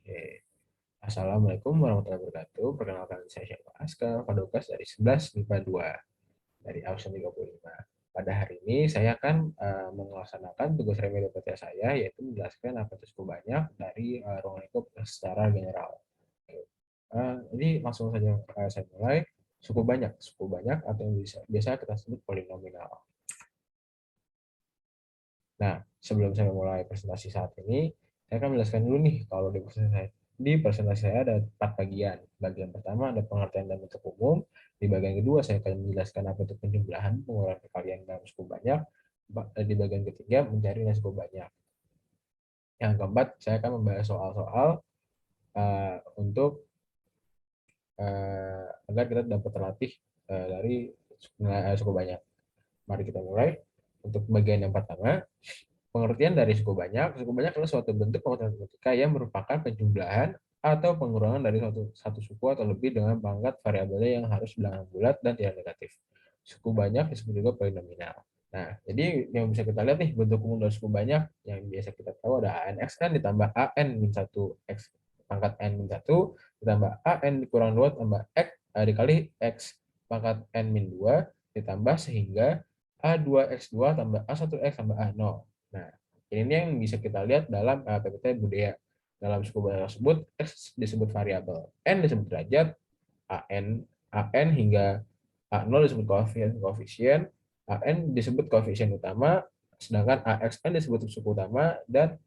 Oke. Assalamualaikum warahmatullahi wabarakatuh. Perkenalkan saya Syekh Aska Fadokas dari 11 MIPA 2 dari absen 35. Pada hari ini saya akan melaksanakan tugas remedi PT saya, yaitu menjelaskan apa itu suku banyak dari ruang lingkup secara general. Oke. Jadi langsung saja saya mulai. Suku banyak atau yang biasa kita sebut polinominal. Nah, sebelum saya mulai presentasi saat ini, saya akan menjelaskan dulu nih kalau di presentasi saya ada 4 bagian. Bagian pertama ada pengertian dan bentuk umum. Di bagian kedua saya akan menjelaskan apa itu penjumlahan, penguraian perkalian dalam suku banyak. Di bagian ketiga mencari nilai suku banyak. Yang keempat saya akan membahas soal-soal untuk agar kita dapat terlatih dari suku banyak. Mari kita mulai. Untuk bagian yang pertama, pengertian dari suku banyak adalah suatu bentuk pengertian matematika yang merupakan penjumlahan atau pengurangan dari satu suku atau lebih dengan pangkat variabelnya yang harus bilangan bulat dan tidak negatif. Suku banyak disebut juga polinominal. Nah, jadi yang bisa kita lihat nih bentuk umum dari suku banyak yang biasa kita tahu ada ANXN ditambah AN-1 X pangkat N-1 ditambah AN dikurang 2 tambah X dikali X pangkat N-2 ditambah sehingga A2X2 tambah A1X tambah A0. Nah, ini yang bisa kita lihat dalam PPT budaya. Dalam suku banyak tersebut, X disebut variabel, N disebut derajat, AN hingga A0 disebut koefisien, AN disebut koefisien utama, sedangkan AXN disebut suku utama, dan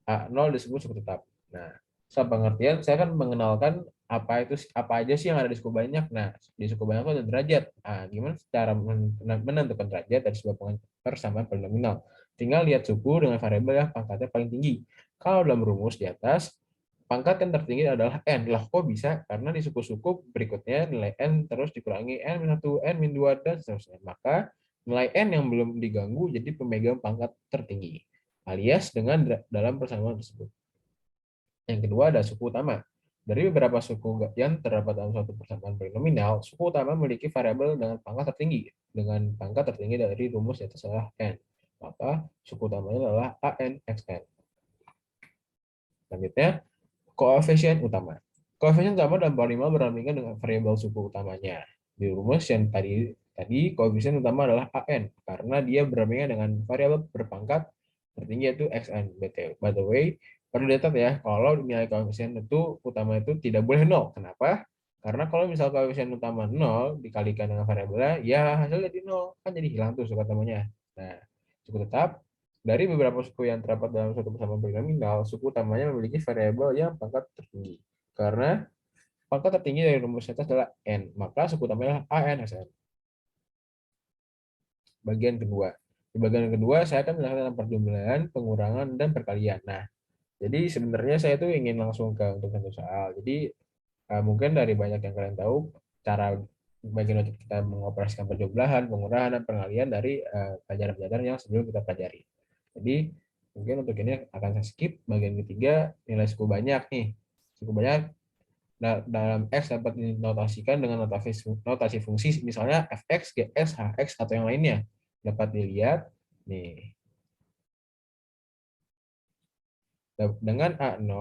A0 disebut suku tetap. Nah, setelah pengertian, saya akan mengenalkan apa aja sih yang ada di suku banyak. Nah, di suku banyak itu ada derajat. Nah, gimana cara menentukan derajat dari sebuah persamaan polinominal? Tinggal lihat suku dengan variabel yang pangkatnya paling tinggi. Kalau dalam rumus di atas, pangkat yang tertinggi adalah n. Lah kok bisa? Karena di suku-suku berikutnya nilai n terus dikurangi n-1, n-2, dan seterusnya. Maka nilai n yang belum diganggu jadi pemegang pangkat tertinggi alias dengan dalam persamaan tersebut. Yang kedua ada suku utama. Dari beberapa suku yang terdapat dalam suatu persamaan polinominal, suku utama memiliki variabel dengan pangkat tertinggi. Dengan pangkat tertinggi dari rumus yaitu adalah n. Maka suku utamanya adalah ANXN. Selanjutnya, koefisien utama. Koefisien utama dalam polinomial berdampingan dengan variabel suku utamanya. Di rumus yang tadi koefisien utama adalah AN karena dia berdampingan dengan variabel berpangkat tertinggi yaitu XN. By the way, perlu dicatat ya, kalau nilai koefisien itu utama itu tidak boleh 0. Kenapa? Karena kalau misal koefisien utama 0 dikalikan dengan variabelnya, ya hasilnya jadi 0. Kan jadi hilang tuh suku utamanya. Nah, suku tetap dari beberapa suku yang terdapat dalam suatu persamaan polinominal, suku utamanya memiliki variabel yang pangkat tertinggi. Karena pangkat tertinggi dari rumus atas adalah n, maka suku utamanya AN. Bagian kedua. Di bagian kedua, saya akan menjelaskan perjumlahan, pengurangan, dan perkalian. Nah, jadi sebenarnya saya tuh ingin langsung ke untuk satu soal. Jadi mungkin dari banyak yang kalian tahu, cara bagian untuk kita mengoperasikan perjumlahan, pengurangan, dan perkalian dari pelajaran-pelajaran yang sebelum kita pelajari. Jadi mungkin untuk ini akan saya skip bagian ketiga, nilai suku banyak nih. Suku banyak dalam X dapat dinotasikan dengan notasi fungsi misalnya fx, gx, hx atau yang lainnya. Dapat dilihat nih. Dengan A0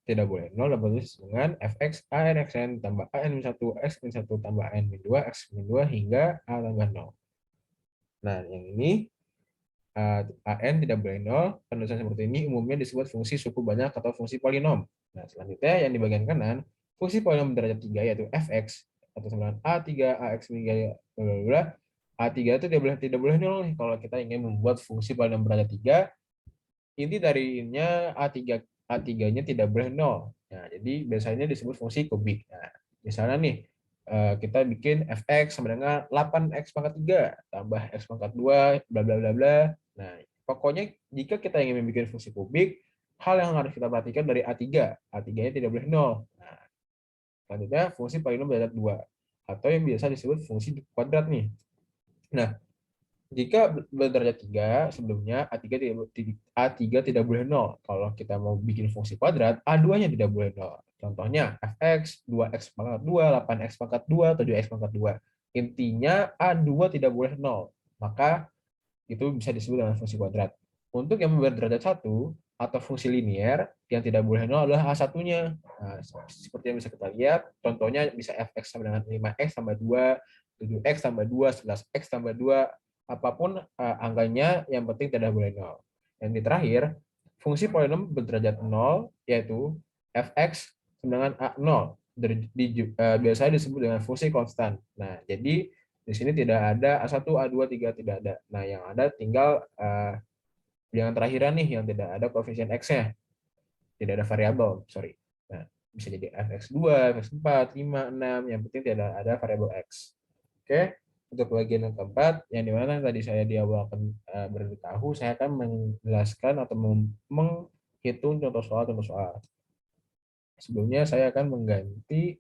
tidak boleh 0 dapat ditulis dengan fx ANXN tambah AN-1 X-1 tambah AN-2 X-2 hingga A tambah 0. Nah, yang ini AN tidak boleh 0, penulisan seperti ini umumnya disebut fungsi suku banyak atau fungsi polinom. Nah, selanjutnya yang di bagian kanan, fungsi polinom derajat 3 yaitu fx atau sama A3, AX, bla A3 itu tidak boleh 0 nih kalau kita ingin membuat fungsi polinom derajat 3, inti darinya A3-nya tidak boleh 0. Nah, jadi biasanya disebut fungsi kubik. Nah, misalnya nih kita bikin fx sama dengan 8x pangkat 3 tambah x pangkat 2 bla bla bla bla. Nah, pokoknya jika kita ingin membuat fungsi kubik, hal yang harus kita perhatikan dari A3. A3-nya tidak boleh 0. Nah, selanjutnya fungsi polinom derajat 2 atau yang biasa disebut fungsi kuadrat nih. Nah, jika berderajat 3 sebelumnya A3 tidak boleh 0. Kalau kita mau bikin fungsi kuadrat, A2-nya tidak boleh 0. Contohnya fx, 2x pangkat 2, 8x pangkat 2, 7x pangkat 2. Intinya A2 tidak boleh 0. Maka itu bisa disebut dengan fungsi kuadrat. Untuk yang berderajat 1, atau fungsi linier yang tidak boleh nol adalah A1-nya. Nah, seperti yang bisa kita lihat, contohnya bisa fx sama dengan 5x tambah 2, 7x tambah 2, 11x tambah 2, apapun angkanya, yang penting tidak boleh nol. Yang di terakhir, fungsi polinom berderajat 0, yaitu fx sama dengan A0, biasanya disebut dengan fungsi konstan. Nah, jadi di sini tidak ada A1, A2, 3, tidak ada. Nah, yang ada tinggal yang terakhiran nih, yang tidak ada koefisien X-nya, tidak ada variabel, sorry. Nah, bisa jadi fx2, fx4, 5, 6, yang penting tidak ada variabel X. Oke, untuk bagian yang keempat, yang dimana tadi saya di awal akan beritahu, saya akan menjelaskan atau menghitung contoh soal. Sebelumnya saya akan mengganti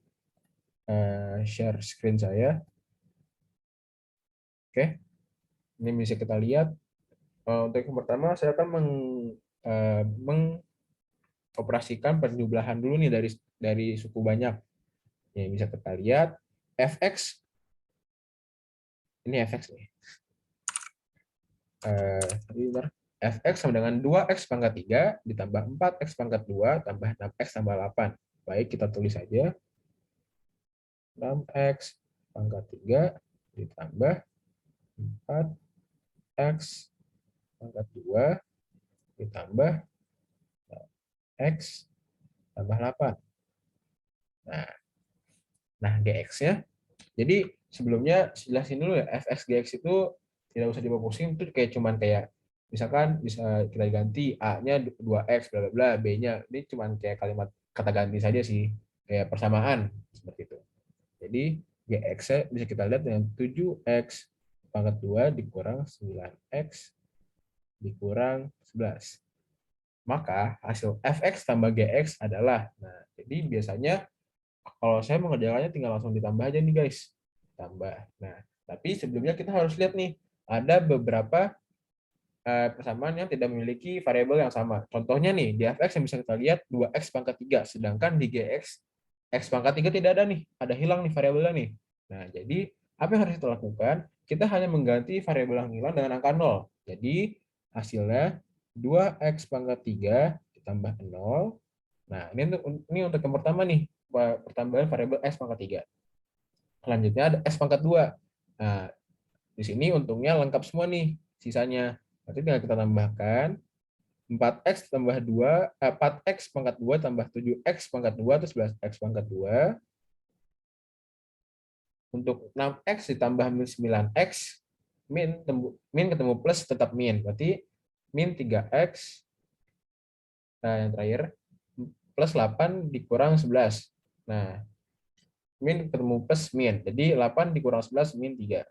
share screen saya. Oke, ini bisa kita lihat. Untuk yang pertama, saya akan mengoperasikan penjumlahan dulu nih dari suku banyak. Ya, bisa kita lihat fx, ini fx nih. Fx sama dengan 2x pangkat 3 ditambah 4x pangkat 2 tambah 6x tambah 8. Baik, kita tulis saja. 6x pangkat 3 ditambah 4x pangkat 2 ditambah x tambah 8. Nah, gx-nya. Jadi sebelumnya jelasin dulu ya, fx gx itu tidak usah dibawa pusing, itu kayak misalkan bisa kita ganti a-nya 2x bla bla bla, b-nya ini cuman kayak kalimat kata ganti saja sih, kayak persamaan seperti itu. Jadi gx-nya bisa kita lihat dengan 7x pangkat 2 dikurang 9x dikurang 11. Maka hasil fx tambah gx adalah, nah jadi biasanya kalau saya mengerjakannya tinggal langsung ditambah aja nih guys, tambah. Nah, tapi sebelumnya kita harus lihat nih, ada beberapa persamaan yang tidak memiliki variabel yang sama. Contohnya nih, di fx yang bisa kita lihat 2x pangkat 3, sedangkan di gx x pangkat 3 tidak ada nih, ada hilang nih variabelnya nih. Nah, jadi apa yang harus kita lakukan? Kita hanya mengganti variabel yang hilang dengan angka 0. Jadi hasilnya 2x pangkat 3 ditambah 0. Nah, ini untuk yang pertama nih, pertambahan variabel x pangkat 3. Selanjutnya ada x pangkat 2. Nah, di sini untungnya lengkap semua nih sisanya. Nanti tinggal kita tambahkan 4x tambah 2, 4x pangkat 2 tambah 7x pangkat 2 terus 11x pangkat 2. Untuk 6x ditambah min 9x, min ketemu plus tetap min. Berarti min 3x, nah yang terakhir, plus 8 dikurang 11. Nah, min ketemu plus min. Jadi 8 dikurang 11, min 3.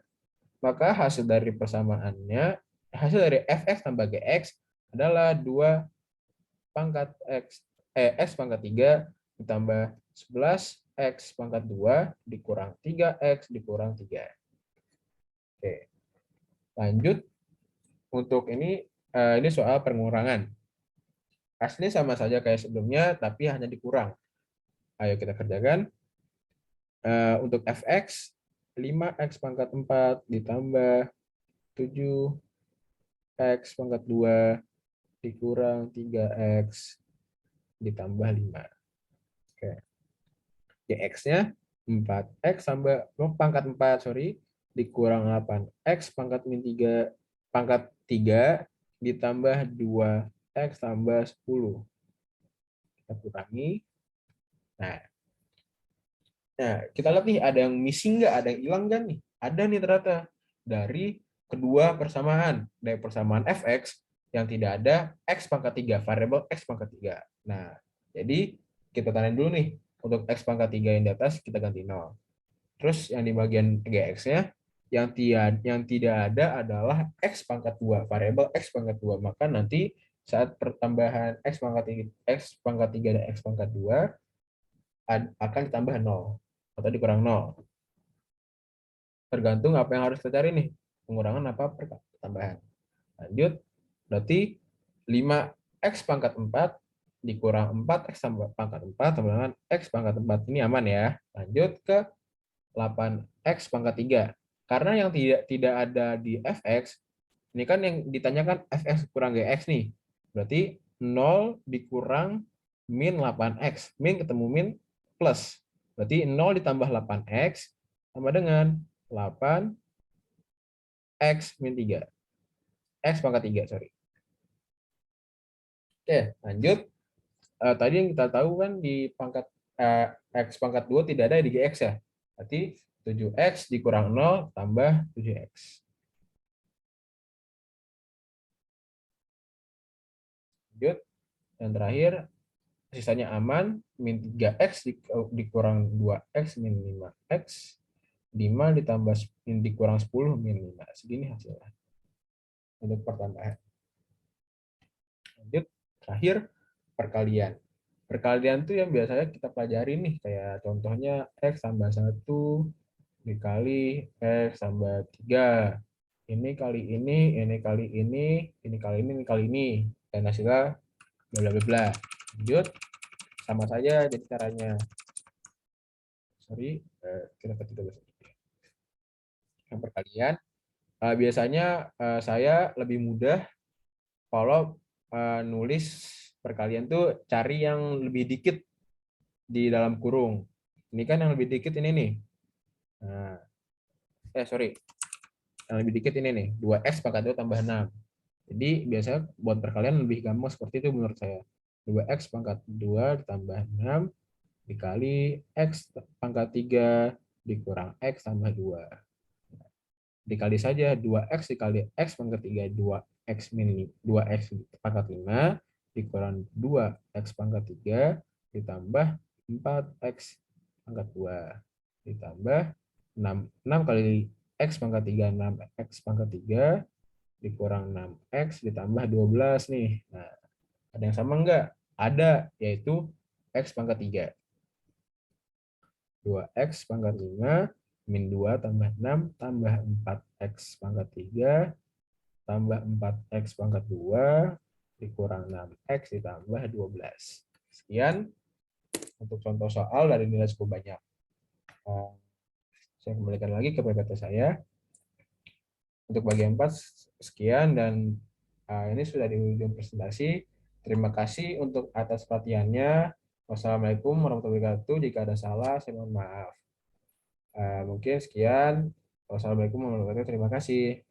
Maka hasil dari persamaannya, hasil dari fx tambah gx adalah 2 pangkat x pangkat 3 ditambah 11x pangkat 2 dikurang 3x dikurang 3. Oke. Lanjut, untuk ini soal pengurangan. Asli sama saja kayak sebelumnya, tapi hanya dikurang. Ayo kita kerjakan. Untuk fx, 5x pangkat 4 ditambah 7x pangkat 2 dikurang 3x ditambah 5. Oke. Gx-nya 4x tambah pangkat 4, dikurang 8x pangkat min 3 pangkat 3 ditambah 2x tambah 10. Kita kurangi. Nah, kita lihat nih, ada yang missing nggak? Ada yang hilang nggak nih? Ada nih ternyata. Dari kedua persamaan. Dari persamaan fx yang tidak ada x pangkat 3, variabel x pangkat 3. Nah, jadi kita tanda dulu nih. Untuk x pangkat 3 yang di atas, kita ganti 0. Terus yang di bagian gx-nya, yang tidak ada adalah x pangkat 2, variabel x pangkat 2. Maka nanti saat pertambahan x pangkat 3 dan x pangkat 2 akan ditambah 0 atau dikurang 0. Tergantung apa yang harus kita cari nih. Pengurangan apa pertambahan. Lanjut, berarti 5x pangkat 4 dikurang 4x pangkat 4 sama dengan x pangkat 4. Ini aman ya. Lanjut ke 8x pangkat 3. Karena yang tidak ada di fx, ini kan yang ditanyakan fx kurang gx nih. Berarti 0 dikurang min 8x. Min ketemu min plus. Berarti 0 ditambah 8x sama dengan 8x min 3. X pangkat 3, sorry. Oke, lanjut. Tadi yang kita tahu kan di pangkat X pangkat 2 tidak ada di GX ya. Berarti 7x dikurang 0 tambah 7x. Lanjut. Yang terakhir, sisanya aman, min 3x dikurang 2x min 5x, 5 ditambah dikurang 10 min 5. Segini hasilnya untuk pertambahan. Lanjut, terakhir perkalian. Perkalian tuh yang biasanya kita pelajari nih, kayak contohnya x tambah 1 dikali x tambah 3. Ini kali ini kali ini kali ini kali ini. Dan hasilnya bla bla bla. Lanjut, sama saja jadi caranya. Sorry, kita ketik dulu. Yang perkalian, biasanya saya lebih mudah kalau nulis perkalian tuh cari yang lebih dikit di dalam kurung. Ini kan yang lebih dikit ini nih. Nah, sorry. Yang lebih dikit ini nih, 2x pangkat 2 tambah 6. Jadi biasanya buat perkalian lebih gampang seperti itu menurut saya. 2x pangkat 2 ditambah 6 dikali x pangkat 3 dikurang x tambah 2. Dikali saja 2x dikali x pangkat 3, 2x min 2x pangkat 5 dikurang 2x pangkat 3 ditambah 4x pangkat 2 ditambah 6 kali x pangkat 3, 6x pangkat 3 dikurang 6x ditambah 12 nih. Nah, ada yang sama enggak? Ada, yaitu x pangkat 3. 2x pangkat 5 min 2 tambah 6 tambah 4x pangkat 3 tambah 4x pangkat 2 dikurang 6x ditambah 12. Sekian untuk contoh soal dari nilai cukup banyak. Saya kembalikan lagi ke PPT saya. Untuk bagian 4 sekian, dan ini sudah di ujung presentasi. Terima kasih untuk atas perhatiannya. Wassalamualaikum warahmatullahi wabarakatuh. Jika ada salah, saya mohon maaf. Mungkin sekian. Wassalamualaikum warahmatullahi wabarakatuh. Terima kasih.